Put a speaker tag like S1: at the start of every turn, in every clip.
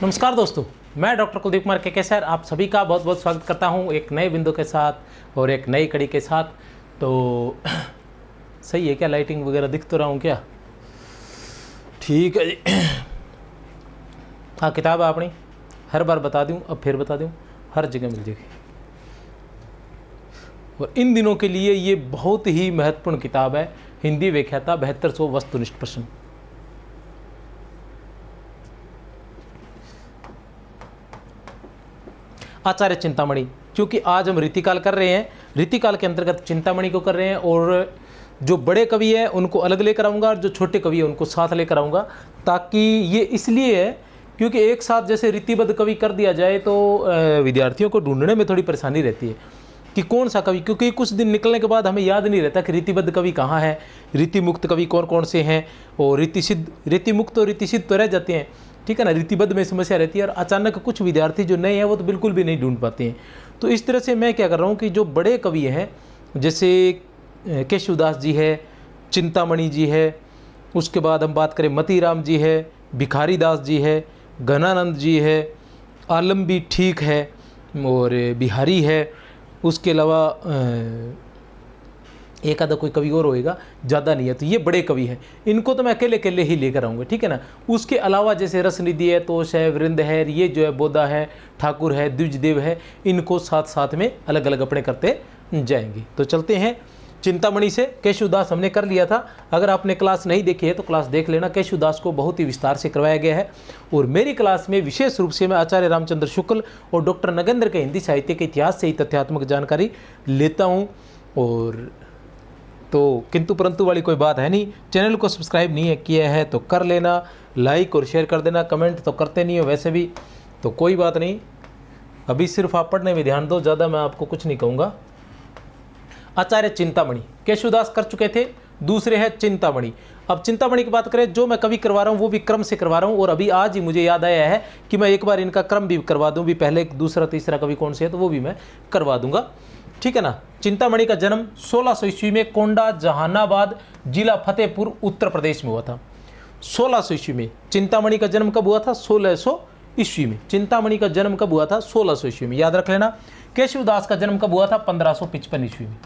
S1: नमस्कार दोस्तों, मैं डॉक्टर कुलदीप कुमार के सर आप सभी का बहुत बहुत स्वागत करता हूं एक नए बिंदु के साथ और एक नई कड़ी के साथ। तो सही है क्या, लाइटिंग वगैरह दिख तो रहा हूं क्या? ठीक है जी। हाँ, किताब है अपनी, हर बार बता दूं, अब फिर बता दूं, हर जगह मिल जाएगी। और इन दिनों के लिए ये बहुत ही महत्वपूर्ण किताब है, हिंदी व्याख्याता 7200 वस्तुनिष्ठ प्रश्न। आचार्य चिंतामणि, क्योंकि आज हम रीतिकाल कर रहे हैं, रीतिकाल के अंतर्गत चिंतामणि को कर रहे हैं। और जो बड़े कवि हैं उनको अलग लेकर आऊँगा और जो छोटे कवि हैं उनको साथ लेकर आऊँगा, ताकि ये इसलिए है क्योंकि एक साथ जैसे रीतिबद्ध कवि कर दिया जाए तो विद्यार्थियों को ढूंढने में थोड़ी परेशानी रहती है कि कौन सा कवि, क्योंकि कुछ दिन निकलने के बाद हमें याद नहीं रहता कि रीतिबद्ध कवि कहाँ है, रीतिमुक्त कवि कौन कौन से हैं, और रीतिसिद्ध, रीतिमुक्त और रीतिसिद्ध तो रह जाते हैं, ठीक है ना। रीतिबद्ध में समस्या रहती है और अचानक कुछ विद्यार्थी जो नए हैं वो तो बिल्कुल भी नहीं ढूंढ पाते हैं। तो इस तरह से मैं क्या कर रहा हूँ कि जो बड़े कवि हैं जैसे केशवदास जी है, चिंतामणि जी है, उसके बाद हम बात करें मतीराम जी है, भिखारी दास जी है, घनानंद जी है, आलम भी ठीक है और बिहारी है, उसके अलावा एक आधा कोई कवि और होएगा, ज़्यादा नहीं है। तो ये बड़े कवि हैं, इनको तो मैं अकेले अकेले ही लेकर आऊँगा, ठीक है ना। उसके अलावा जैसे रसनिधि है, तोष है, वृंद है, ये जो है बोधा है, ठाकुर है, द्विजदेव है, इनको साथ साथ में अलग अलग अपने करते जाएंगे। तो चलते हैं चिंतामणि से। केशवदास हमने कर लिया था, अगर आपने क्लास नहीं देखी है तो क्लास देख लेना। केशवदास को बहुत ही विस्तार से करवाया गया है और मेरी क्लास में विशेष रूप से मैं आचार्य रामचंद्र शुक्ल और डॉक्टर नगेंद्र के हिंदी साहित्य के इतिहास से ही तथ्यात्मक जानकारी लेता हूँ। और तो किंतु परंतु वाली कोई बात है नहीं। चैनल को सब्सक्राइब नहीं है किया है तो कर लेना, लाइक और शेयर कर देना, कमेंट तो करते नहीं हो वैसे भी, तो कोई बात नहीं। अभी सिर्फ आप पढ़ने में ध्यान दो, ज़्यादा मैं आपको कुछ नहीं कहूँगा। आचार्य चिंतामणि, केशवदास कर चुके थे, दूसरे है चिंतामणि। अब चिंतामणि की बात करें, जो मैं कवि करवा रहा हूँ वो भी क्रम से करवा रहा हूँ। और अभी आज ही मुझे याद आया है कि मैं एक बार इनका क्रम भी करवा दूँ, भी पहले दूसरा तीसरा कवि कौन से है तो वो भी मैं करवा दूंगा, ठीक है ना। चिंतामणि का जन्म 1600 ईस्वी में कोंडा जहानाबाद जिला फतेहपुर उत्तर प्रदेश में हुआ था। 1600 ईस्वी में चिंतामणि का जन्म कब हुआ था? 1600 ईस्वी में। चिंतामणि का जन्म कब हुआ था? 1600 ईस्वी में, याद रख लेना। केशवदास का जन्म कब हुआ था? 1555 ईस्वी में।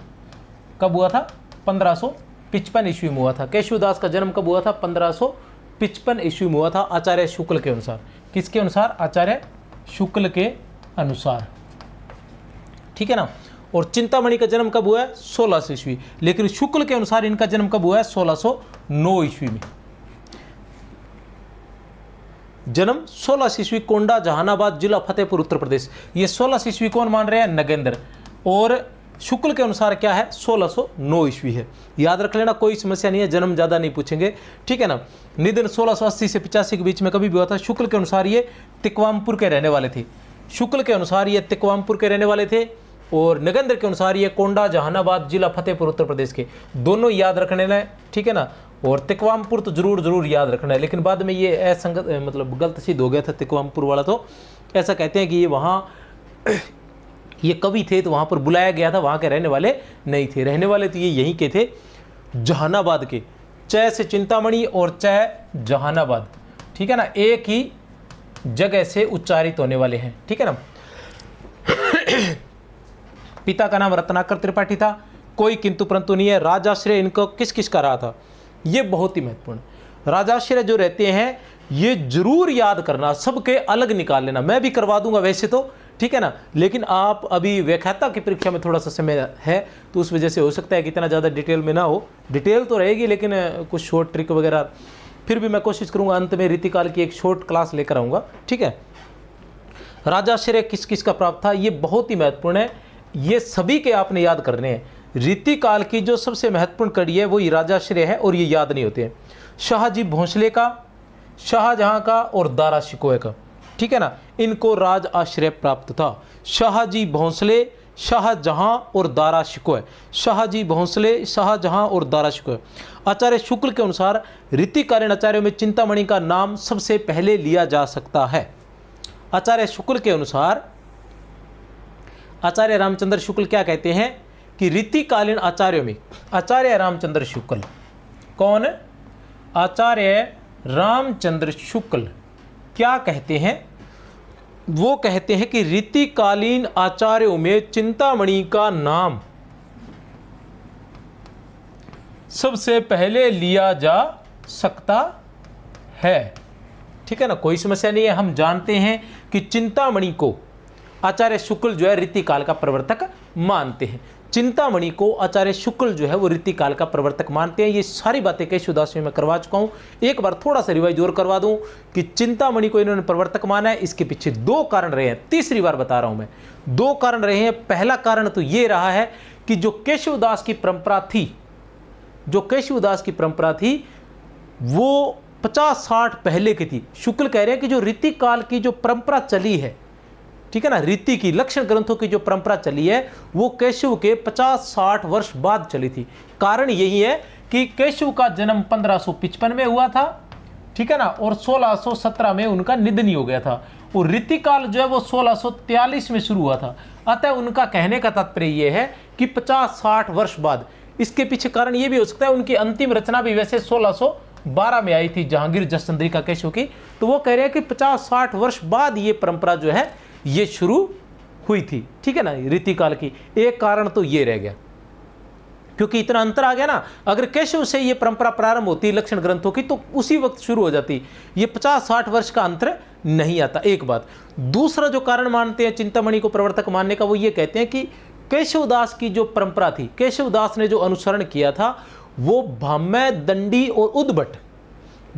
S1: कब हुआ था? 1555 ईस्वी में हुआ था। केशवदास का जन्म कब हुआ था? 1555 ईस्वी में हुआ था, आचार्य शुक्ल के अनुसार। किसके अनुसार? आचार्य शुक्ल के अनुसार, ठीक है ना। और चिंतामणि का जन्म कब हुआ है? 1600 ईस्वी, लेकिन शुक्ल के अनुसार इनका जन्म कब हुआ है? 1609 ईस्वी में। जन्म 1600 ईस्वी, कोंडा जहानाबाद जिला फतेहपुर उत्तर प्रदेश। ये 1600 ईस्वी कौन मान रहे हैं? नगेंद्र। और शुक्ल के अनुसार क्या है? 1609 ईस्वी है, याद रख लेना, कोई समस्या नहीं है, जन्म ज़्यादा नहीं पूछेंगे, ठीक है ना। निधन 1680 से 85 के बीच में कभी भी हुआ था। शुक्ल के अनुसार ये तिकवामपुर के रहने वाले थे। शुक्ल के अनुसार ये तिकवामपुर के रहने वाले थे और नगेंद्र के अनुसार ये कोंडा जहानाबाद जिला फतेहपुर उत्तर प्रदेश के, दोनों याद रखने हैं, ठीक है ना। और तिकवामपुर तो जरूर याद रखना है, लेकिन बाद में ये असंगत मतलब गलत सिद्ध हो गया था तिकवामपुर वाला। तो ऐसा कहते हैं कि ये वहाँ ये कवि थे तो वहाँ पर बुलाया गया था, वहाँ के रहने वाले नहीं थे। रहने वाले तो ये यहीं के थे, जहानाबाद के। च से चिंतामणि और च जहानाबाद, ठीक है ना, एक ही जगह से उच्चारित होने वाले हैं, ठीक है ना। पिता का नाम रत्नाकर त्रिपाठी था, कोई किंतु परंतु नहीं है। राजाश्रय इनको किस किस का रहा था? ये बहुत ही महत्वपूर्ण। राजाश्रय जो रहते हैं ये जरूर याद करना, सबके अलग निकाल लेना। मैं भी करवा दूंगा वैसे तो, ठीक है ना, लेकिन आप अभी व्याख्याता की परीक्षा में थोड़ा सा समय है तो उस वजह से हो सकता है कि इतना ज़्यादा डिटेल में ना हो। डिटेल तो रहेगी लेकिन कुछ शॉर्ट ट्रिक वगैरह फिर भी मैं कोशिश करूंगा अंत में रीतिकाल की एक शॉर्ट क्लास लेकर आऊँगा, ठीक है। राजाश्रय किस किस का प्राप्त था? ये बहुत ही महत्वपूर्ण है, ये सभी के आपने याद करने हैं। रीतिकाल की जो सबसे महत्वपूर्ण कड़ी है वो ये राजाश्रय है और ये याद नहीं होते हैं। शाहजी भोंसले का, शाहजहां का और दारा शिकोह का, ठीक है ना, इनको राज आश्रय प्राप्त था। शाहजी भोंसले, शाहजहां और दारा शिकोह। शाहजी भोंसले, शाहजहां और दारा शिकोह। आचार्य शुक्ल के अनुसार रीतिकालीन आचार्यों में चिंतामणि का नाम सबसे पहले लिया जा सकता है। आचार्य शुक्ल के अनुसार आचार्य रामचंद्र शुक्ल क्या कहते हैं कि रीतिकालीन आचार्यों में आचार्य रामचंद्र शुक्ल, कौन? आचार्य रामचंद्र शुक्ल क्या कहते हैं वो कहते हैं कि रीतिकालीन आचार्यों में चिंतामणि का नाम सबसे पहले लिया जा सकता है। ठीक है ना, कोई समस्या नहीं है। हम जानते हैं कि चिंतामणि को आचार्य शुक्ल जो है रीतिकाल का प्रवर्तक मानते हैं। चिंतामणि को आचार्य शुक्ल जो है वो रीतिकाल का प्रवर्तक मानते हैं। ये सारी बातें केशवदास में मैं करवा चुका हूँ। एक बार थोड़ा सा रिवाइज और करवा दूं कि चिंतामणि को इन्होंने प्रवर्तक माना है। इसके पीछे दो कारण रहे हैं, तीसरी बार बता रहा हूं मैं, दो कारण रहे हैं। पहला कारण तो ये रहा है कि जो केशवदास की परंपरा थी, जो केशवदास की परंपरा थी वो 50-60 पहले की थी। शुक्ल कह रहे हैं कि जो रीतिकाल की जो परंपरा चली है, ठीक है ना, रीति की लक्षण ग्रंथों की जो परंपरा चली है वो केशव के 50-60 वर्ष बाद चली थी। कारण यही है कि केशव का जन्म 1555 में हुआ था, ठीक है ना, और 1617 में उनका निधन हो गया था, और रीतिकाल जो है वो 1643 में शुरू हुआ था। अतः उनका कहने का तात्पर्य यह है कि 50-60 वर्ष बाद। इसके पीछे कारण यह भी हो सकता है उनकी अंतिम रचना भी वैसे 1612 में आई थी, जहांगीर जसचंद्रिका केशव की। तो वो कह रहे हैं कि 50-60 वर्ष बाद ये परंपरा जो है ये शुरू हुई थी, ठीक है ना, रीतिकाल की। एक कारण तो ये रह गया क्योंकि इतना अंतर आ गया ना। अगर केशव से ये परंपरा प्रारंभ होती लक्षण ग्रंथों की तो उसी वक्त शुरू हो जाती, ये 50-60 वर्ष का अंतर नहीं आता। एक बात। दूसरा जो कारण मानते हैं चिंतामणि को प्रवर्तक मानने का, वो ये कहते हैं कि केशवदास की जो परंपरा थी, केशवदास ने जो अनुसरण किया था वो भाम्य, दंडी और उद्भट,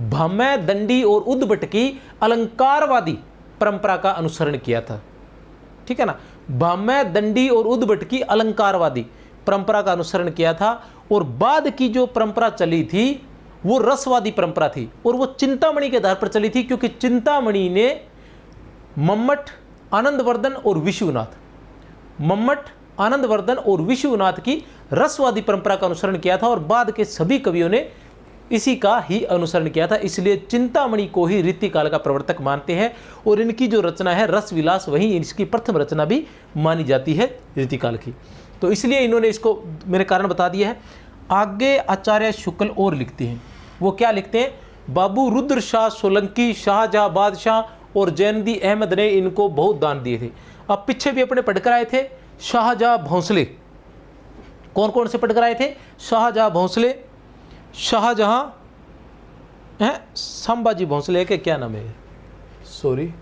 S1: भाम्य, दंडी और उद्भट की अलंकारवादी परंपरा का अनुसरण किया था। ठीक है ना, भाम्य, दंडी और उद्भट की अलंकारवादी परंपरा का अनुसरण किया था। और बाद की जो परंपरा चली थी वो रसवादी परंपरा थी, और वो चिंतामणि के आधार पर चली थी, क्योंकि चिंतामणि ने मम्मट, आनंदवर्धन और विश्वनाथ, मम्मट, आनंदवर्धन और विश्वनाथ की रसवादी परंपरा का अनुसरण किया था, और बाद के सभी कवियों ने इसी का ही अनुसरण किया था। इसलिए चिंतामणि को ही रीतिकाल का प्रवर्तक मानते हैं, और इनकी जो रचना है रस विलास, वही इसकी प्रथम रचना भी मानी जाती है रीतिकाल की। तो इसलिए इन्होंने इसको मेरे कारण बता दिया है। आगे आचार्य शुक्ल और लिखते हैं, वो क्या लिखते हैं, बाबू रुद्र शाह सोलंकी, शाहजहां बादशाह और जैनदी अहमद ने इनको बहुत दान दिए थे। अब पीछे भी अपने पढ़कर आए थे शाहजहां भोंसले। कौन कौन से पढ़कर आए थे? शाहजहां भोंसले, शाहजहां हैं, संभाजी भोंसले के क्या नाम है, सॉरी,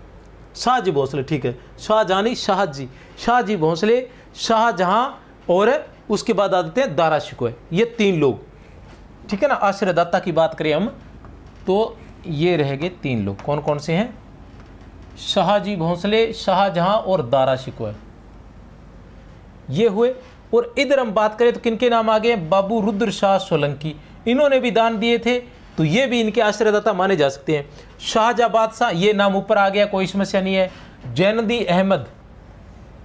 S1: शाहजी भोंसले, ठीक है, शाहजहानी, शाहजी, शाहजी भोंसले, शाहजहां, और उसके बाद आ देते हैं दारा शिकोह। ये तीन लोग, ठीक है ना। आश्रयदाता की बात करें हम तो ये रह गए तीन लोग। कौन कौन से हैं? शाहजी भोंसले, शाहजहां और दारा शिकोह, ये हुए। और इधर हम बात करें तो किनके नाम आ गए? बाबू रुद्र शाह सोलंकी, इन्होंने भी दान दिए थे, तो ये भी इनके आश्रयदाता माने जा सकते हैं। शाहजहां बादशाह, ये नाम ऊपर आ गया, कोई समस्या नहीं है। जैनदी अहमद,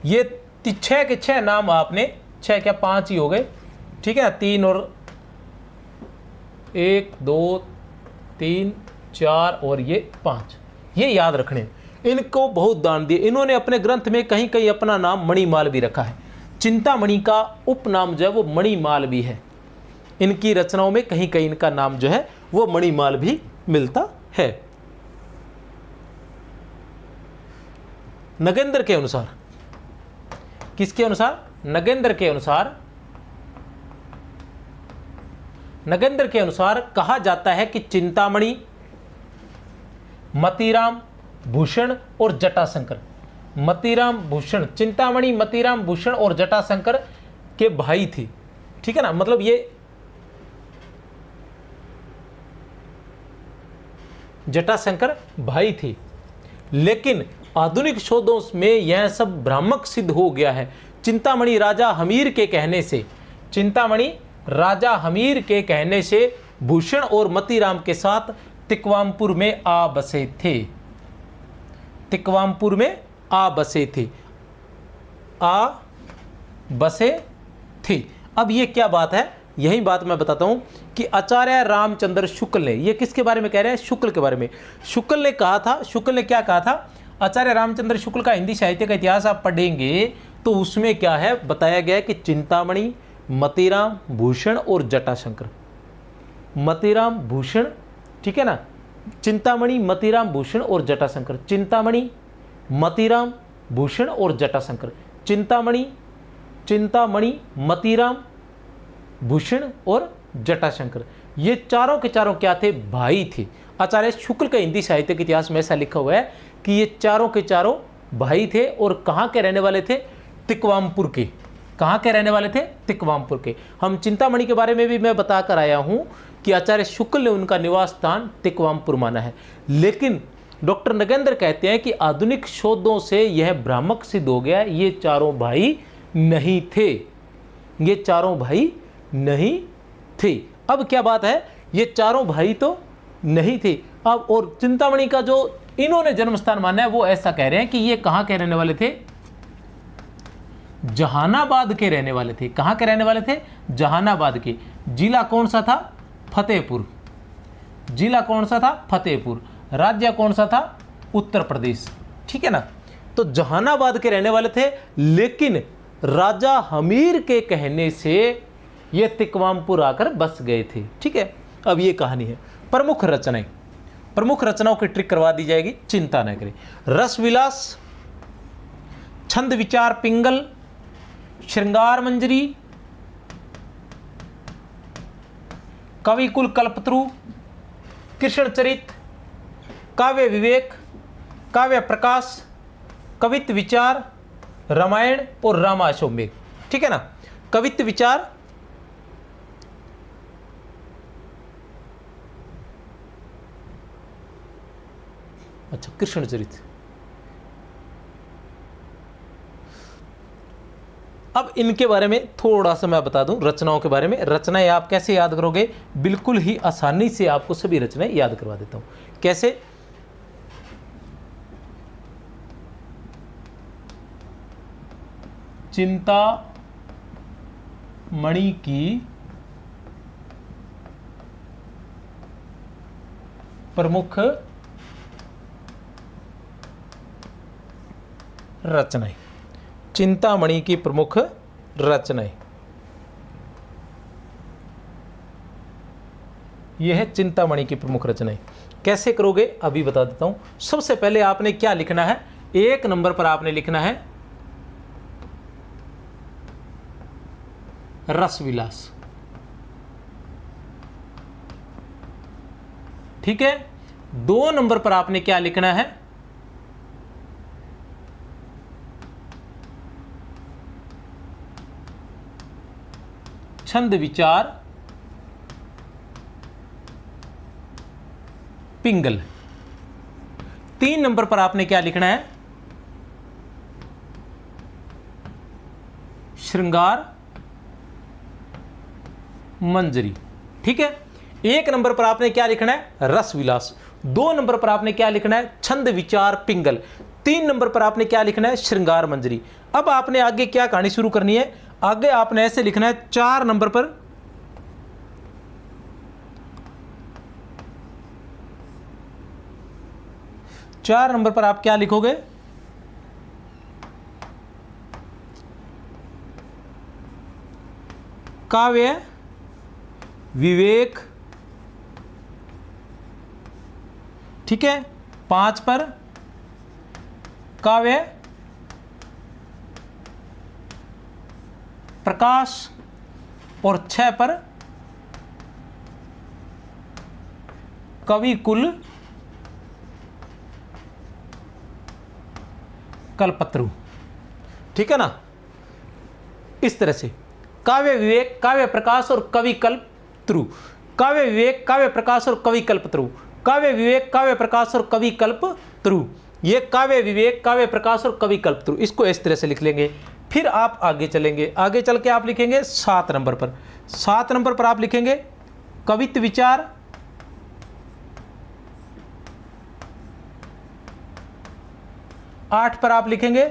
S1: ये 6 के 6 नाम आपने, 6 क्या 5 ही हो गए, ठीक है, 3 और 1 2 3 4 और ये 5, ये याद रखने। इनको बहुत दान दिए इन्होंने। अपने ग्रंथ में कहीं कहीं अपना नाम मणिमाल भी रखा है। चिंतामणि का उपनाम जो है वो मणिमाल भी है। इनकी रचनाओं में कहीं कहीं इनका नाम जो है वो मणिमाल भी मिलता है। नगेंद्र के अनुसार, किसके अनुसार? नगेंद्र के अनुसार, नगेंद्र के अनुसार कहा जाता है कि चिंतामणि, मतीराम, भूषण और जटाशंकर, मतीराम, भूषण, चिंतामणि, मतीराम, भूषण और जटाशंकर के भाई थे, ठीक है ना। मतलब ये जटाशंकर भाई थे, लेकिन आधुनिक शोधों में यह सब भ्रामक सिद्ध हो गया है। चिंतामणि राजा हमीर के कहने से, चिंतामणि राजा हमीर के कहने से भूषण और मतीराम के साथ तिकवामपुर में आ बसे थे, तिकवामपुर में आ बसे थे, आ बसे थे। अब ये क्या बात है? यही बात मैं बताता हूं कि आचार्य रामचंद्र शुक्ल ने, ये किसके बारे में कह रहे हैं? शुक्ल के बारे में। शुक्ल ने कहा था, शुक्ल ने क्या कहा था? आचार्य रामचंद्र शुक्ल का हिंदी साहित्य का इतिहास आप पढ़ेंगे तो उसमें क्या है बताया गया है कि चिंतामणि, मतीराम, भूषण और जटाशंकर, मतीराम, भूषण, ठीक है ना, चिंतामणि, मतीराम, भूषण और जटाशंकर। चिंतामणि, मतीराम, भूषण और जटाशंकर। चिंतामणि, चिंतामणि, मतीराम, भूषण और जटाशंकर, ये चारों के चारों क्या थे? भाई थे। आचार्य शुक्ल का हिंदी साहित्य के इतिहास में ऐसा लिखा हुआ है कि ये चारों के चारों भाई थे और कहाँ के रहने वाले थे? तिकवामपुर के। कहाँ के रहने वाले थे? तिकवामपुर के। हम चिंतामणि के बारे में भी मैं बता कर आया हूँ कि आचार्य शुक्ल ने उनका निवास स्थान तिकवामपुर माना है, लेकिन डॉक्टर नगेंद्र कहते हैं कि आधुनिक शोधों से यह भ्रामक सिद्ध हो गया, ये चारों भाई नहीं थे, ये चारों भाई नहीं थे। अब क्या बात है, ये चारों भाई तो नहीं थे। अब और चिंतामणि का जो इन्होंने जन्म स्थान माना है वो ऐसा कह रहे हैं कि ये कहाँ के रहने वाले थे? जहानाबाद के रहने वाले थे। कहाँ के रहने वाले थे? जहानाबाद के। जिला कौन सा था? फतेहपुर। जिला कौन सा था? फतेहपुर। राज्य कौन सा था? उत्तर प्रदेश। ठीक है ना। तो जहानाबाद के रहने वाले थे, लेकिन राजा हमीर के कहने से ये तिकवामपुर आकर बस गए थे। ठीक है, अब ये कहानी है। प्रमुख रचनाएं, प्रमुख रचनाओं की ट्रिक करवा दी जाएगी, चिंता न करें। रस विलास, छंद विचार पिंगल, श्रृंगार मंजरी, कविकुल कल्पतरु, कृष्ण चरित, काव्य विवेक, काव्य प्रकाश, कवित्व विचार, रामायण और रामाश्वमेघ। ठीक है ना। कवित्व विचार, अच्छा कृष्ण चरित। अब इनके बारे में थोड़ा सा मैं बता दूं, रचनाओं के बारे में। रचनाएं आप कैसे याद करोगे? बिल्कुल ही आसानी से आपको सभी रचनाएं याद करवा देता हूं। कैसे? चिंतामणि की प्रमुख रचनाएं, चिंतामणि की प्रमुख रचनाएं, यह है चिंतामणि की प्रमुख रचनाएं। कैसे करोगे अभी बता देता हूं। सबसे पहले आपने क्या लिखना है? एक नंबर पर आपने लिखना है रसविलास। ठीक है। 2 नंबर पर आपने क्या लिखना है? छंद विचार पिंगल। 3 नंबर पर आपने क्या लिखना है? श्रृंगार मंजरी। ठीक है। 1 नंबर पर आपने क्या लिखना है? रस विलास। 2 नंबर पर आपने क्या लिखना है? छंद विचार पिंगल। 3 नंबर पर आपने क्या लिखना है? श्रृंगार मंजरी। अब आपने आगे क्या कहानी शुरू करनी है? आगे आपने ऐसे लिखना है 4 नंबर पर आप क्या लिखोगे? काव्य विवेक। ठीक है। 5 पर काव्य प्रकाश और 6 पर कविकुल कल्पतरु। ठीक है ना। इस तरह से काव्य विवेक, काव्य प्रकाश और कवि कल्पतरु। काव्य विवेक, काव्य प्रकाश और कवि कल्पतरु। काव्य विवेक, काव्य प्रकाश और कवि कल्पतरु। ये काव्य विवेक, काव्य प्रकाश और कवि कल्पतरु, इसको इस तरह से लिख लेंगे। फिर आप आगे चलेंगे। आगे चल के आप लिखेंगे 7 नंबर पर। 7 नंबर पर आप लिखेंगे कवित्व विचार, 8 पर आप लिखेंगे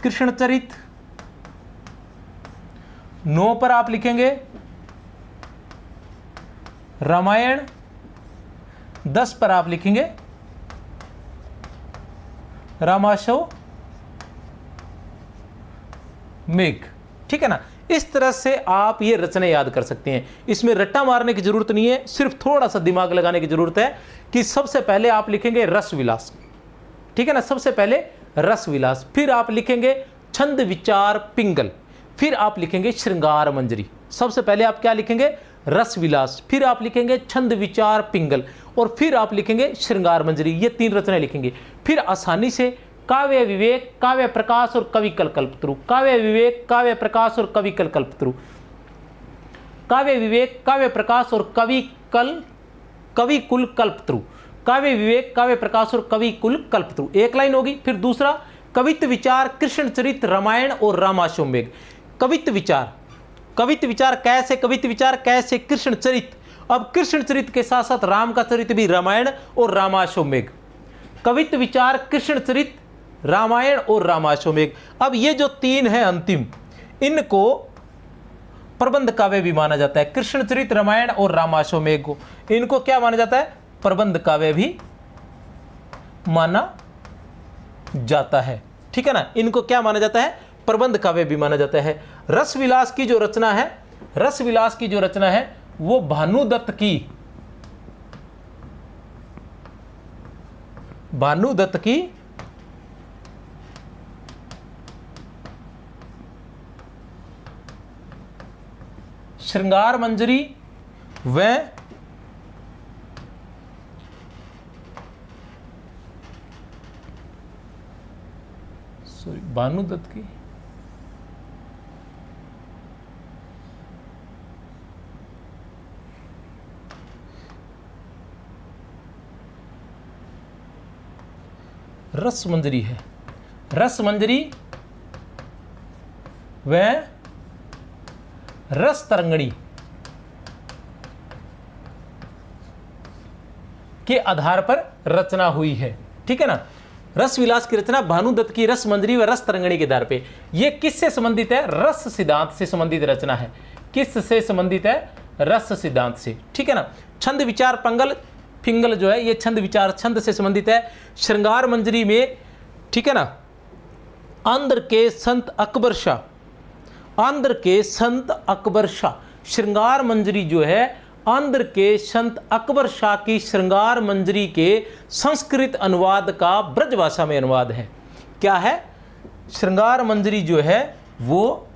S1: कृष्ण चरित, 9 पर आप लिखेंगे रामायण, 10 पर आप लिखेंगे रामाश्वमेघ। ठीक है ना। इस तरह से आप ये रचना याद कर सकते हैं। इसमें रट्टा मारने की जरूरत नहीं है, सिर्फ थोड़ा सा दिमाग लगाने की जरूरत है कि सबसे पहले आप लिखेंगे रस विलास, ठीक है ना, सबसे पहले रस विलास, फिर आप लिखेंगे छंद विचार पिंगल, फिर आप लिखेंगे श्रृंगार मंजरी। सबसे पहले आप क्या लिखेंगे? रस विलास, फिर आप लिखेंगे छंद विचार पिंगल, और फिर आप लिखेंगे श्रृंगार मंजरी। ये 3 रचनाएं लिखेंगे। फिर आसानी से काव्य विवेक, काव्य प्रकाश और कवि कल कल्पतरु, काव्य विवेक, काव्य प्रकाश और कवि कल कल्पतरु, काव्य विवेक, काव्य प्रकाश और कवि कुल कल्पतरु, काव्य विवेक, काव्य प्रकाश और कवि कुल कल्पतरु। एक लाइन होगी। फिर दूसरा कवित्व विचार, कृष्ण चरित, रामायण और रामाश्वमेघ। कवित्व विचार, कवित्व विचार कैसे? कवित्व विचार कैसे? कृष्ण चरित। अब कृष्ण चरित के साथ साथ राम का चरित भी, रामायण और रामाश्वमेघ। कवित्व विचार, कृष्ण चरित, रामायण और रामाश्वमेघ। अब ये जो 3 हैं अंतिम, इनको प्रबंध काव्य भी माना जाता है। कृष्ण चरित, रामायण और रामाश्वमेघ को, इनको क्या माना जाता है? प्रबंध काव्य भी माना जाता है, ठीक है ना। इनको क्या माना जाता है? प्रबंध काव्य भी माना जाता है। रस विलास की जो रचना है, रस विलास की जो रचना है वो भानुदत्त की, भानुदत्त की श्रृंगार मंजरी व भानुदत्त की रस मंजरी है, रस मंजरी व रस तरंगणी के आधार पर रचना हुई है, ठीक है ना। रस विलास की रचना भानुदत्त की रस मंजरी व रस तरंगणी के आधार पे। ये किससे संबंधित है? रस सिद्धांत से संबंधित रचना है। किससे संबंधित है? रस सिद्धांत से, ठीक है ना। छंद विचार पंगल, पिंगल जो है ये छंद विचार छंद से संबंधित है। श्रृंगार मंजरी में, ठीक है ना, आंध्र के संत अकबर शाह, आंध्र के संत अकबर शाह, श्रृंगार मंजरी जो है आंध्र के संत अकबर शाह की श्रृंगार मंजरी के संस्कृत अनुवाद का ब्रजभाषा में अनुवाद है। क्या है? श्रृंगार मंजरी जो है वो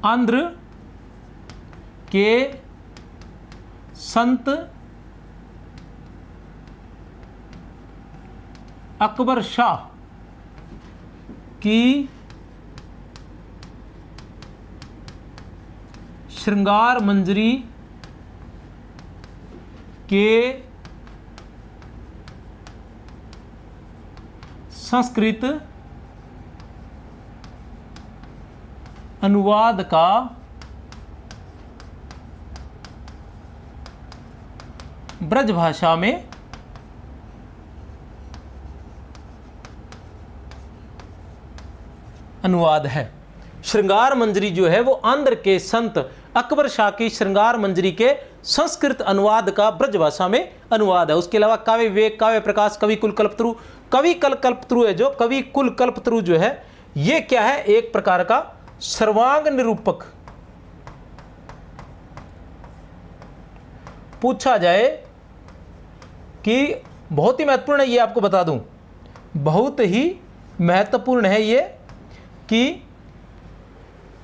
S1: आंध्र के संत अकबर शाह की श्रृंगार मंजरी के संस्कृत अनुवाद का ब्रजभाषा में अनुवाद है। श्रृंगार मंजरी जो है वो आंध्र के संत अकबर शाह की श्रृंगार मंजरी के संस्कृत अनुवाद का ब्रजभाषा में अनुवाद है। उसके अलावा काव्य विवेक, काव्य प्रकाश, कवि कुल कल्पतरु, कवि कल कल्पतरु है जो कवि कुल कल्पतरु जो है ये क्या है? एक प्रकार का सर्वांग निरूपक। पूछा जाए कि बहुत ही महत्वपूर्ण है, ये आपको बता दूं, बहुत ही महत्वपूर्ण है ये कि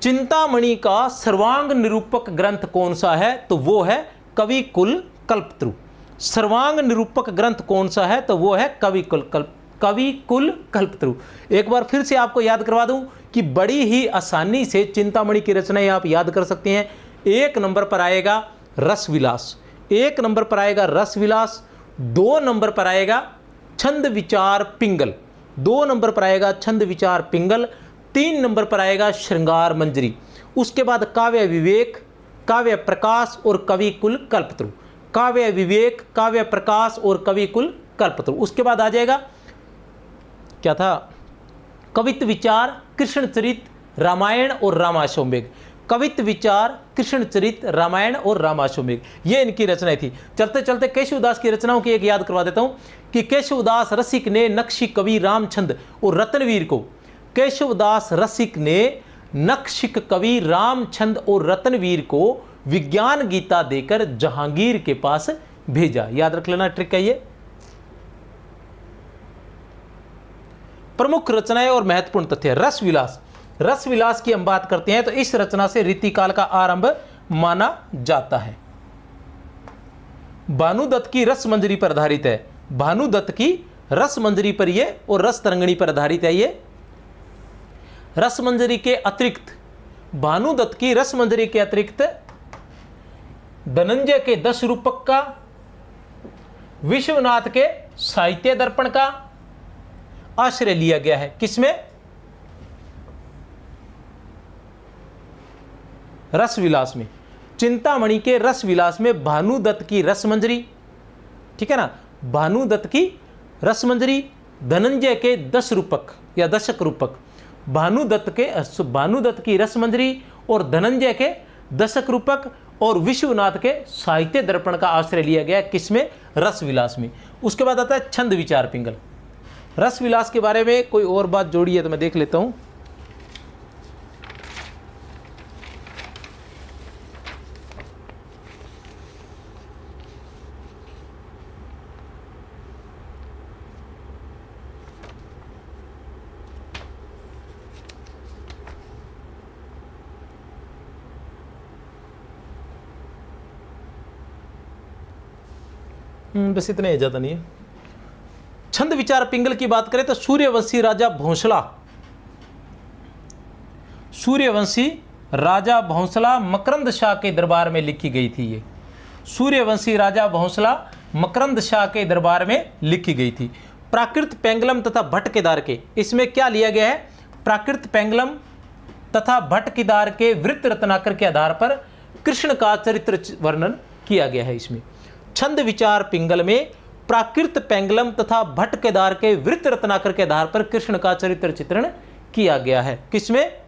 S1: चिंतामणि का सर्वांग निरूपक ग्रंथ कौन सा है? तो वो है कवि कुल कल्पतरु। सर्वांग निरूपक ग्रंथ कौन सा है? तो वो है कवि कुल कल्पतरु। एक बार फिर से आपको याद करवा दूं कि बड़ी ही आसानी से चिंतामणि की रचनाएं आप याद कर सकते हैं। 1 नंबर पर आएगा रस विलास, 1 नंबर पर आएगा रस विलास, 2 नंबर पर आएगा छंद विचार पिंगल, 2 नंबर पर आएगा छंद विचार पिंगल, 3 नंबर पर आएगा श्रृंगार मंजरी। उसके बाद काव्य विवेक, काव्य प्रकाश और कवि कुल कल्पतरु, काव्य विवेक, काव्य प्रकाश और कवि कुल कल्पतरु। उसके बाद आ जाएगा क्या था? कवित्व विचार, कृष्ण चरित, रामायण और रामाश्वमेघ। कवित्व विचार, कृष्ण चरित, रामायण और रामाश्वमेघ, ये इनकी रचनाएं थी। चलते चलते केशवदास की रचनाओं की एक याद करवा देता हूं कि केशवदास रसिक ने नक्शी कवि रामचंद और रत्नवीर को केशवदास रसिक ने नक्शिक कवि रामचंद और रतनवीर को विज्ञान गीता देकर जहांगीर के पास भेजा। याद रख लेना, ट्रिक है ये। प्रमुख रचनाएं और महत्वपूर्ण तथ्य। रस विलास, रस विलास की हम बात करते हैं तो इस रचना से रीतिकाल का आरंभ माना जाता है। भानुदत्त की रस मंजरी पर आधारित है। भानुदत्त की रस मंजरी पर ये और रस तरंगिणी पर आधारित है ये। रस मंजरी के अतिरिक्त, भानुदत्त की रस मंजरी के अतिरिक्त धनंजय के 10 रूपक का, विश्वनाथ के साहित्य दर्पण का आश्रय लिया गया है। किसमें? रस विलास में। चिंतामणि के रस विलास में भानुदत्त की रस मंजरी, ठीक है ना, भानुदत्त की रस मंजरी, धनंजय के 10 रूपक या दशक रूपक, भानुदत्त की रस मंजरी और धनंजय के दशक रूपक और विश्वनाथ के साहित्य दर्पण का आश्रय लिया गया। किसमें? रस विलास में। उसके बाद आता है छंद विचार पिंगल। रस विलास के बारे में कोई और बात जोड़ी है तो मैं देख लेता हूं। बस इतने, ज़्यादा नहीं है। छंद विचार पिंगल की बात करें तो सूर्यवंशी राजा भोंसला मकरंद शाह के दरबार में लिखी गई थी। ये सूर्यवंशी राजा भोंसला मकरंद शाह के दरबार में लिखी गई थी। प्राकृत पेंगलम तथा भट्ट केदार के, इसमें क्या लिया गया है? प्राकृत पेंगलम तथा भट्ट केदार के वृत्त रत्नाकर के आधार पर कृष्ण का चरित्र वर्णन किया गया है। इसमें छंद विचार पिंगल में प्राकृत पेंगलम तथा भट्ट केदार के वृत्त रत्नाकर के आधार पर कृष्ण का चरित्र चित्रण किया गया है। किसमें?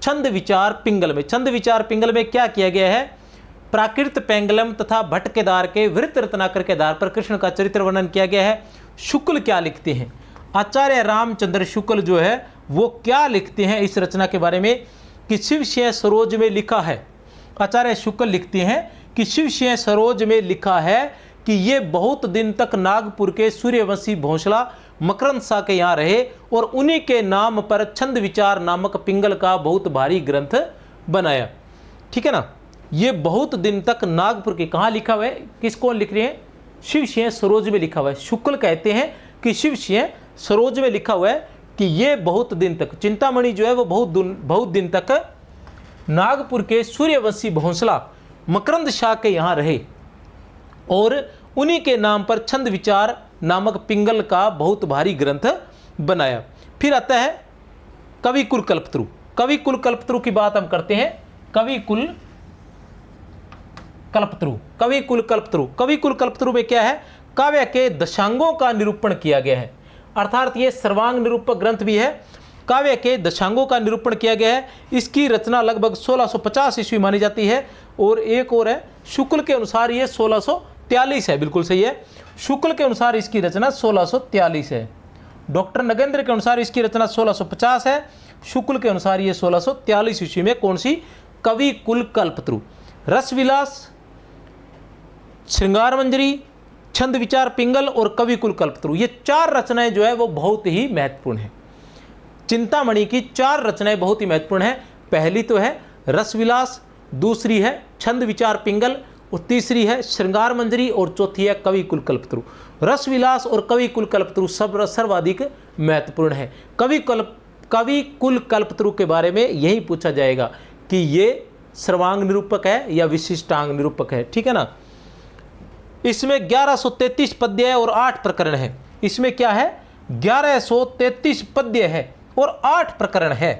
S1: छंद विचार पिंगल में। छंद विचार पिंगल में क्या किया गया है? प्राकृत पेंगलम तथा भट्ट केदार के वृत्त रत्नाकर के आधार पर कृष्ण का चरित्र वर्णन किया गया है। शुक्ल क्या लिखते हैं? आचार्य रामचंद्र शुक्ल जो है वो क्या लिखते हैं इस रचना के बारे में कि शिवशय सरोज में लिखा है। आचार्य शुक्ल लिखते हैं कि शिवशय सरोज में लिखा है कि ये बहुत दिन तक नागपुर के सूर्यवंशी भोंसला मकरंद शाह के यहाँ रहे और उन्हीं के नाम पर छंद विचार नामक पिंगल का बहुत भारी ग्रंथ बनाया। ठीक है ना, ये बहुत दिन तक नागपुर के, कहाँ लिखा हुआ है, किसको लिख रहे हैं? शिवशय सरोज में लिखा हुआ है। शुक्ल कहते हैं कि शिवशय सरोज में लिखा हुआ है कि ये बहुत दिन तक, चिंतामणि जो है वो बहुत दिन तक नागपुर के सूर्यवंशी भोंसला मकरंद शाह के यहाँ रहे और उन्हीं के नाम पर छंद विचार नामक पिंगल का बहुत भारी ग्रंथ बनाया। फिर आता है कवि कुल कल्पतरु। कवि कुल कल्पतरु की बात हम करते हैं। कवि कुल कल्पतरु में क्या है? काव्य के दशांगों का निरूपण किया गया है, अर्थात ये सर्वांग निरूपक ग्रंथ भी है। काव्य के दशांगों का निरूपण किया गया है। इसकी रचना लगभग 1650 ईस्वी मानी जाती है और एक और है शुक्ल के अनुसार ये 1643 है। बिल्कुल सही है, शुक्ल के अनुसार इसकी रचना 1643 है। डॉक्टर नगेंद्र के अनुसार इसकी रचना 1650 है, शुक्ल के अनुसार ये 1643 ईस्वी में कौन सी? कवि कुल कल्पतरु। रसविलास, श्रृंगार मंजरी, छंद विचार पिंगल और कवि कुल कल्पतरु, ये 4 रचनाएं जो है वो बहुत ही महत्वपूर्ण है। चिंतामणि की 4 रचनाएं बहुत ही महत्वपूर्ण है। पहली तो है रसविलास, दूसरी है छंद विचार पिंगल और तीसरी है श्रृंगार मंजरी और चौथी है कवि कुल कल्पतरु। रसविलास और कवि कुल कल्पतरु सर्वाधिक महत्वपूर्ण है। कवि कुल कल्पतरु के बारे में यही पूछा जाएगा कि ये सर्वांग निरूपक है या विशिष्टांग निरूपक है। ठीक है ना। इसमें 1133 पद्य है और 8 प्रकरण है। इसमें क्या है? 1133 पद्य है और 8 प्रकरण है।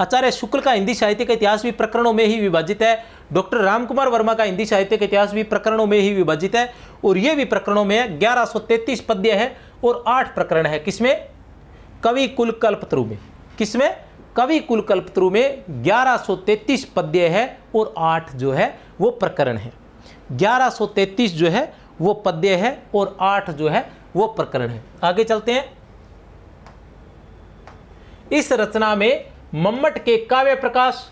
S1: आचार्य शुक्ल का हिंदी साहित्य का इतिहास भी प्रकरणों में ही विभाजित है। डॉक्टर रामकुमार वर्मा का हिंदी साहित्य का इतिहास भी प्रकरणों में ही विभाजित है और ये भी प्रकरणों में है। 1133 पद्य है और 8 प्रकरण है। किसमें? कवि कुल कल्पतरु में। किसमें? कवि कुल कल्पतरु में 1133 पद्य है और 8 जो है वो प्रकरण है। 1133 जो है वो पद्य है और 8 जो है वो प्रकरण है। आगे चलते हैं। इस रचना में मम्मट के काव्य प्रकाश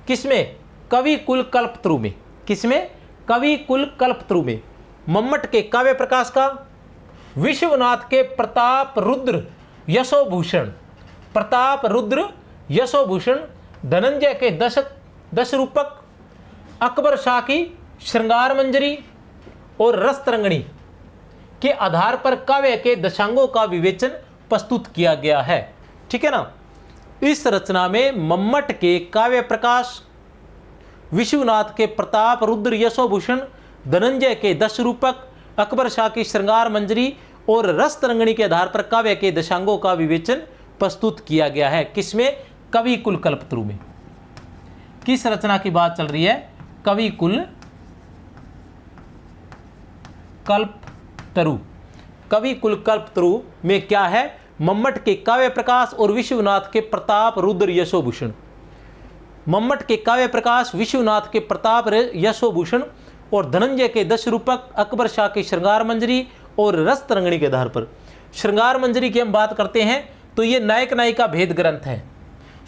S1: किसमें? कवि कुल कल्पतरु में। किसमें? कवि कुल कल्पतरु में मम्मट के काव्य प्रकाश का विश्वनाथ के प्रताप रुद्र यशोभूषण, प्रताप रुद्र यशोभूषण, धनंजय के दश रूपक, अकबर शाह की श्रृंगार मंजरी और रस तरंगिणी के आधार पर काव्य के दशांगों का विवेचन प्रस्तुत किया गया है। ठीक है ना। इस रचना में मम्मट के काव्य प्रकाश, विश्वनाथ के प्रताप रुद्र यशोभूषण, धनंजय के दश रूपक, अकबर शाह की श्रृंगार मंजरी और रस तरंगिणी के आधार पर काव्य के दशांगों का विवेचन प्रस्तुत किया गया है। किसमें? कवि कुल कल्पतरु में। किस रचना की बात चल रही है? कवि कुल कल्पतरु। कवि कुल कल्पतरु में क्या है? मम्मट के काव्य प्रकाश और विश्वनाथ के प्रताप रुद्र यशोभूषण। मम्मट के काव्य प्रकाश, विश्वनाथ के प्रताप यशोभूषण और धनंजय के दश रूपक, अकबर शाह की श्रृंगार मंजरी और रस तरंगिणी के आधार पर। श्रृंगार मंजरी की हम बात करते हैं तो ये नायक नायिका भेद ग्रंथ है।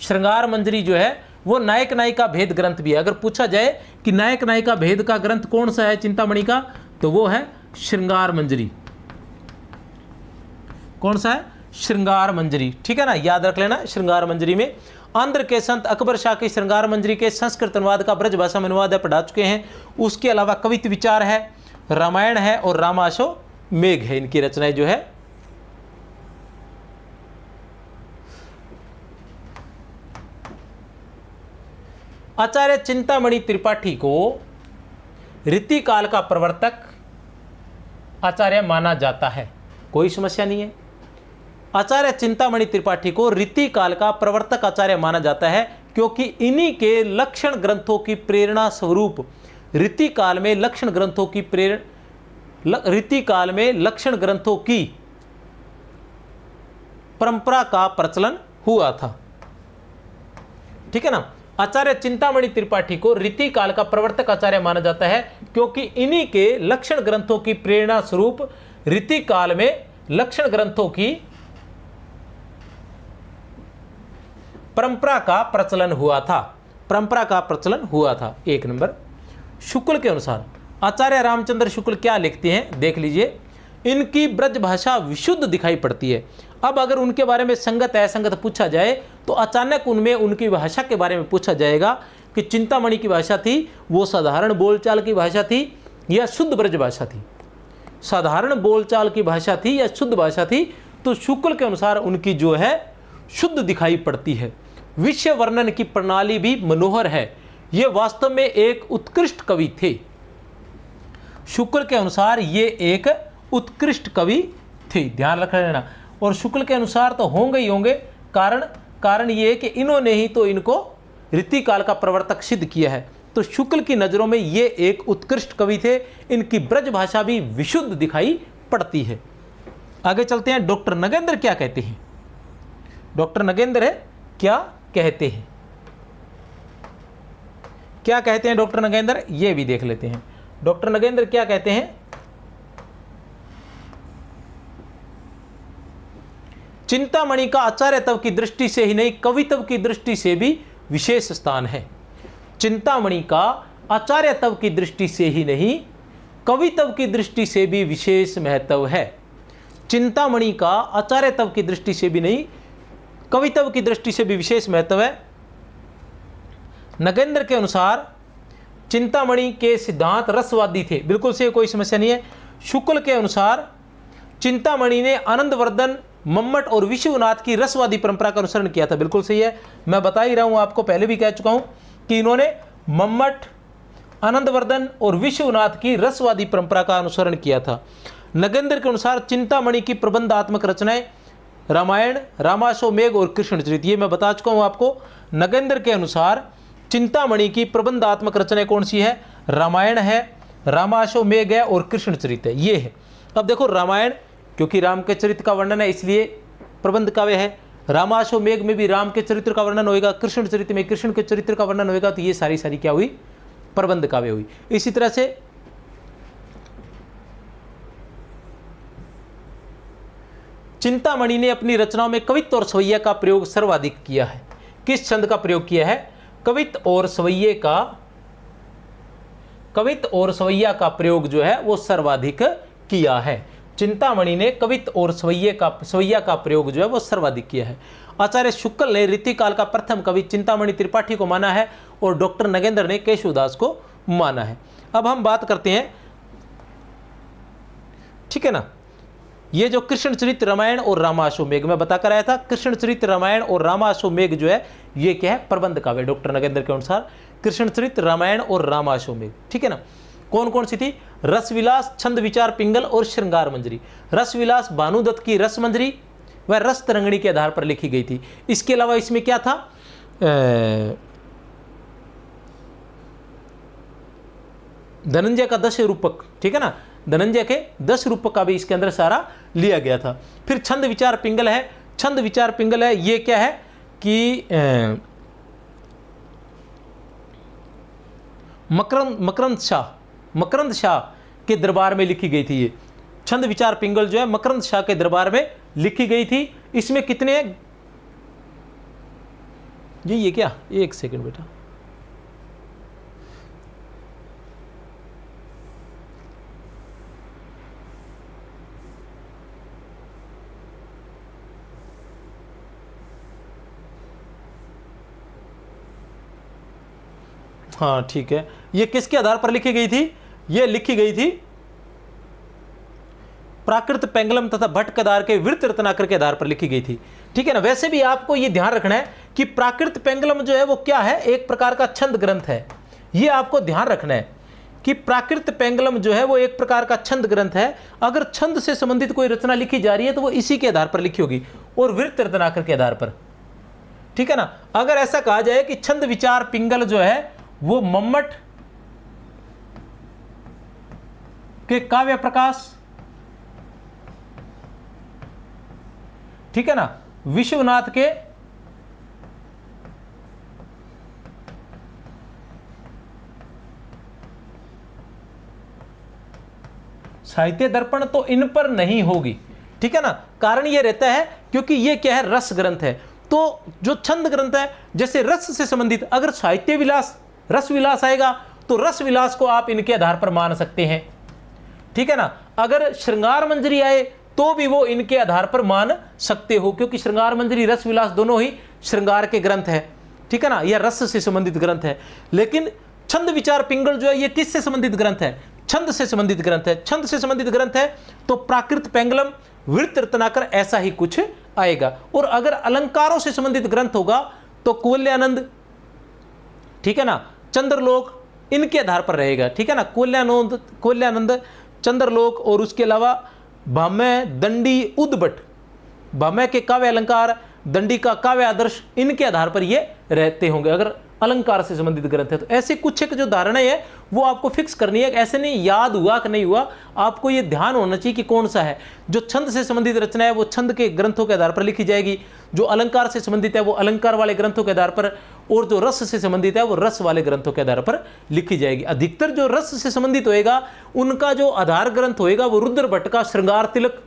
S1: श्रृंगार मंजरी जो है वो नायक नायिका भेद ग्रंथ भी है। अगर पूछा जाए कि नायक नायिका भेद का ग्रंथ कौन सा है चिंतामणि का, तो वो है श्रृंगार मंजरी। कौन सा है? श्रृंगार मंजरी। ठीक है ना, याद रख लेना। श्रृंगार मंजरी में आंध्र के संत अकबर शाह की श्रृंगार मंजरी के संस्कृत अनुवाद का ब्रज भाषा में अनुवाद पढ़ा चुके हैं। उसके अलावा कवित विचार है, रामायण है और रामाशो मेघ है। इनकी रचनाएं जो है आचार्य चिंतामणि त्रिपाठी को रीतिकाल का प्रवर्तक आचार्य माना जाता है। कोई समस्या नहीं है। आचार्य चिंतामणि त्रिपाठी को रीतिकाल का प्रवर्तक आचार्य माना जाता है क्योंकि इन्हीं के लक्षण ग्रंथों की प्रेरणा स्वरूप रीतिकाल में लक्षण ग्रंथों की परंपरा का प्रचलन हुआ था। ठीक है ना। आचार्य चिंतामणि त्रिपाठी को रीतिकाल का प्रवर्तक आचार्य माना जाता है क्योंकि इन्हीं के लक्षण ग्रंथों की प्रेरणा स्वरूप रीतिकाल में लक्षण ग्रंथों की परंपरा का प्रचलन हुआ था। परंपरा का प्रचलन हुआ था। एक नंबर। शुक्ल के अनुसार आचार्य रामचंद्र शुक्ल क्या लिखते हैं देख लीजिए। इनकी ब्रज भाषा विशुद्ध दिखाई पड़ती है। अब अगर उनके बारे में संगत असंगत पूछा जाए तो अचानक उनमें उनकी भाषा के बारे में पूछा जाएगा कि चिंतामणि की भाषा थी वो साधारण बोलचाल की भाषा थी या शुद्ध ब्रज भाषा थी, साधारण बोलचाल की भाषा थी या शुद्ध भाषा थी। तो शुक्ल के अनुसार उनकी जो है शुद्ध दिखाई पड़ती है। विषय वर्णन की प्रणाली भी मनोहर है। ये वास्तव में एक उत्कृष्ट कवि थे। शुक्ल के अनुसार ये एक उत्कृष्ट कवि थे, ध्यान रख लेना। और शुक्ल के अनुसार तो होंगे ही होंगे, कारण ये कि इन्होंने ही तो इनको रीतिकाल का प्रवर्तक सिद्ध किया है। तो शुक्ल की नज़रों में ये एक उत्कृष्ट कवि थे। इनकी ब्रज भाषा भी विशुद्ध दिखाई पड़ती है। आगे चलते हैं। डॉक्टर नगेंद्र क्या कहते हैं? डॉक्टर नगेंद्र क्या कहते हैं? क्या कहते हैं डॉक्टर नगेंद्र? ये भी देख लेते हैं। डॉक्टर नगेंद्र क्या कहते हैं? चिंतामणि का आचार्यत्व की दृष्टि से ही नहीं कवित्व की दृष्टि से भी विशेष स्थान है। चिंतामणि का आचार्यत्व की दृष्टि से ही नहीं कवित्व की दृष्टि से भी विशेष महत्व है। चिंतामणि का आचार्यत्व की दृष्टि से भी नहीं कवित्व की दृष्टि से भी विशेष महत्व है। नगेंद्र के अनुसार चिंतामणि के सिद्धांत रसवादी थे। बिल्कुल से कोई समस्या नहीं है। शुक्ल के अनुसार चिंतामणि ने आनंदवर्धन, मम्मट और विश्वनाथ की रसवादी परंपरा का अनुसरण किया था। बिल्कुल सही है। मैं बता ही रहा हूं, आपको पहले भी कह चुका हूं कि इन्होंने मम्मट, आनंदवर्धन और विश्वनाथ की रसवादी परंपरा का अनुसरण किया था। नगेंद्र के अनुसार चिंतामणि की प्रबंधात्मक रचनाएं रामायण, रामाश्वमेघ और कृष्णचरित, ये मैं बता चुका हूं आपको। नगेंद्र के अनुसार चिंतामणि की प्रबंधात्मक रचनाएं कौन सी है? रामायण है, रामाश्वमेघ है और कृष्णचरित है। ये है। अब देखो रामायण क्योंकि राम के चरित्र का वर्णन है इसलिए प्रबंध काव्य है। रामाश्वमेघ में भी राम के चरित्र का वर्णन होएगा, कृष्ण चरित्र में कृष्ण के चरित्र का वर्णन होएगा। तो ये सारी क्या हुई? प्रबंध काव्य हुई। इसी तरह से चिंतामणि ने अपनी रचनाओं में कवित्व और सवैया का प्रयोग सर्वाधिक किया है। किस छंद का प्रयोग किया है? कवित्व और सवैया का प्रयोग जो है वो सर्वाधिक किया है। चिंतामणि ने कवित्व और सवैया का प्रयोग जो है वो सर्वाधिक किया है। आचार्य शुक्ल ने रीतिकाल का प्रथम कवि चिंतामणि त्रिपाठी को माना है और डॉक्टर नगेंद्र ने केशवदास को माना है। अब हम बात करते हैं, ठीक है ना, ये जो कृष्णचरित रामायण और रामाश्वमेघ मैं बताकर आया था, कृष्णचरित रामायण और रामाश्वमेघ जो है ये क्या है? प्रबंध काव्य डॉक्टर नगेंद्र के अनुसार कृष्णचरित रामायण और रामाश्वमेघ, ठीक है ना। कौन कौन सी थी? रसविलास, छंद विचार पिंगल और श्रृंगार मंजरी। रसविलास भानुदत्त की रस मंजरी वह रस तरंगिणी के आधार पर लिखी गई थी। इसके अलावा इसमें क्या था? धनंजय का 10 रूपक, ठीक है ना, धनंजय के 10 रूपक का भी इसके अंदर सारा लिया गया था। फिर छंद विचार पिंगल है। छंद विचार पिंगल है, ये क्या है कि मकरंद शाह के दरबार में लिखी गई थी। ये छंद विचार पिंगल जो है मकरंद शाह के दरबार में लिखी गई थी। इसमें कितने ये क्या? एक सेकंड बेटा, हाँ ठीक है। ये किसके आधार पर लिखी गई थी? ये लिखी गई थी प्राकृत पेंगलम तथा भट्ट केदार के विरत रत्नाकर के आधार पर लिखी गई थी, ठीक है ना। वैसे भी आपको ये ध्यान रखना है कि प्राकृत पेंगलम जो है वो क्या है? एक प्रकार का छंद ग्रंथ है। ये आपको ध्यान रखना है कि प्राकृत पेंगलम जो है वो एक प्रकार का छंद ग्रंथ है। अगर छंद से संबंधित कोई रचना लिखी जा रही है तो वो इसी के आधार पर लिखी होगी और विरत रत्नाकर के आधार पर, ठीक है ना। अगर ऐसा कहा जाए कि छंद विचार पिंगल जो है वो मम्मट के काव्य प्रकाश, ठीक है ना, विश्वनाथ के साहित्य दर्पण, तो इन पर नहीं होगी, ठीक है ना। कारण ये रहता है क्योंकि ये क्या है? रस ग्रंथ है। तो जो छंद ग्रंथ है, जैसे रस से संबंधित, अगर साहित्य विलास रस विलास आएगा तो रस विलास को आप इनके आधार पर मान सकते हैं, ठीक है ना। अगर श्रृंगार मंजरी आए तो भी वो इनके आधार पर मान सकते हो, क्योंकि श्रृंगार मंजरी रस विलास दोनों ही श्रृंगार के ग्रंथ है, ठीक है ना, यह रस से संबंधित ग्रंथ है। लेकिन छंद विचार पिंगल जो है ये किससे संबंधित ग्रंथ है? छंद से संबंधित ग्रंथ है। छंद से संबंधित ग्रंथ है तो प्राकृत पेंगलम, विरत रत्नाकर ऐसा ही कुछ आएगा। और अगर अलंकारों से संबंधित ग्रंथ होगा तो कुवल्यानंद, ठीक है ना, चंद्रलोक इनके आधार पर रहेगा, ठीक है ना। कुवल्यानंद, चंद्रलोक और उसके अलावा भामय, दंडी, उद्भट, भामय के काव्य अलंकार, दंडी का काव्य आदर्श, इनके आधार पर ये रहते होंगे अगर अलंकार से संबंधित ग्रंथ है। तो ऐसे कुछ एक जो धारणाएं है वो आपको फिक्स करनी है। ऐसे नहीं याद हुआ कि नहीं हुआ, आपको ये ध्यान होना चाहिए कि कौन सा है। जो छंद से संबंधित रचना है वो छंद के ग्रंथों के आधार पर लिखी जाएगी, जो अलंकार से संबंधित है वो अलंकार वाले ग्रंथों के आधार पर, और जो रस से संबंधित है वो रस वाले ग्रंथों के आधार पर लिखी जाएगी। अधिकतर जो रस से संबंधित होएगा उनका जो आधार ग्रंथ होएगा वो रुद्र भट्ट का श्रृंगार तिलक,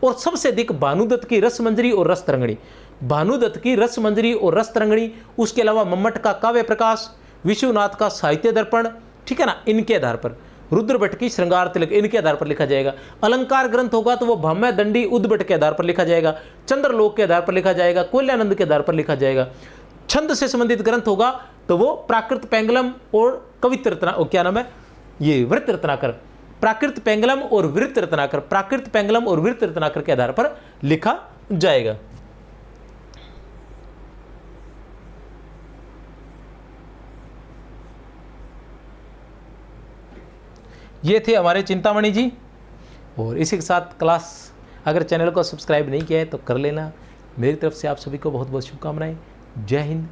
S1: और सबसे अधिक भानुदत्त की रस मंजरी और रस तरंगिणी, भानुदत्त की रस मंजरी और रस तरंगिणी, उसके अलावा मम्मट का काव्य प्रकाश, विश्वनाथ का साहित्य दर्पण, ठीक है ना, इनके आधार पर, रुद्र भट्ट की श्रृंगार तिलक, इनके आधार पर लिखा जाएगा। अलंकार ग्रंथ होगा तो वो भाम्य, दंडी, उद्भट के आधार पर लिखा जाएगा, चंद्रलोक के आधार पर लिखा जाएगा, कुवल्यानंद के आधार पर लिखा जाएगा। छंद से संबंधित ग्रंथ होगा तो वो प्राकृत पेंगलम और कवित्र रत्ना, क्या नाम है ये, वृत्त रत्नाकर, प्राकृत पेंगलम और वृत्त रत्नाकर, प्राकृत पेंगलम और वृत्त रत्नाकर के आधार पर लिखा जाएगा। ये थे हमारे चिंतामणि जी, और इसी के साथ क्लास, अगर चैनल को सब्सक्राइब नहीं किया है तो कर लेना। मेरी तरफ से आप सभी को बहुत बहुत शुभकामनाएं। जय हिंद।